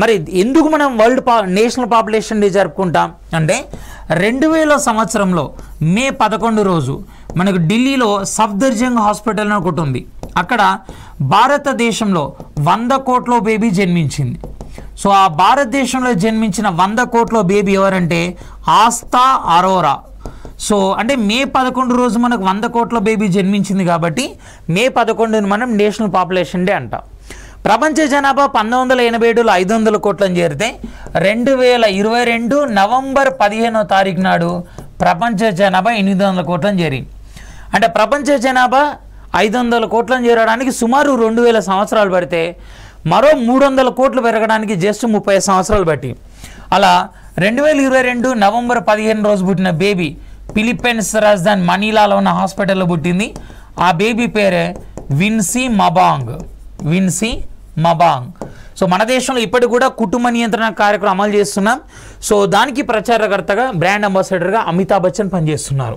మరి ఎందుకు మనం నేషనల్ పాపులేషన్ డే జరుపుకుంటాం అంటే 2000 సంవత్సరంలో మే 11 రోజు మనకు ఢిల్లీలో సఫ్దర్జంగ్ హాస్పిటల్ అని ఒకటి ఉంది. అక్కడ భారతదేశంలో 100 కోట్ల బేబీ జన్మించింది. సో ఆ భారతదేశంలో జన్మించిన 100 కోట్ల బేబీ ఎవరంటే ఆస్థా అరోరా. సో అంటే మే 11 రోజు మనకు 100 కోట్ల బేబీ జన్మించింది కాబట్టి మే 11ని మనం నేషనల్ పాపులేషన్ డే అంటాం. ప్రపంచ జనాభా 1987లో 500 కోట్లను చేరితే 2022 నవంబర్ 15వ తారీఖు నాడు ప్రపంచ జనాభా 800 కోట్లను చేరింది. అంటే ప్రపంచ జనాభా 500 కోట్లను చేరడానికి సుమారు 2000 సంవత్సరాలు పడితే మరో 300 కోట్లు పెరగడానికి జస్ట్ 30 సంవత్సరాలు బట్టి అలా 2022 నవంబర్ 15 రోజు పుట్టిన బేబీ ఫిలిప్పైన్స్ రాజధాని మనీలాలో ఉన్న హాస్పిటల్లో పుట్టింది. ఆ బేబీ పేరే విన్సీ మబాంగ్. సో మన దేశంలో ఇప్పటికి కూడా కుటుంబ నియంత్రణ కార్యక్రమం అమలు చేస్తున్నాం. సో దానికి ప్రచారకర్తగా బ్రాండ్ అంబాసిడర్గా అమితాబ్ బచ్చన్ పనిచేస్తున్నారు.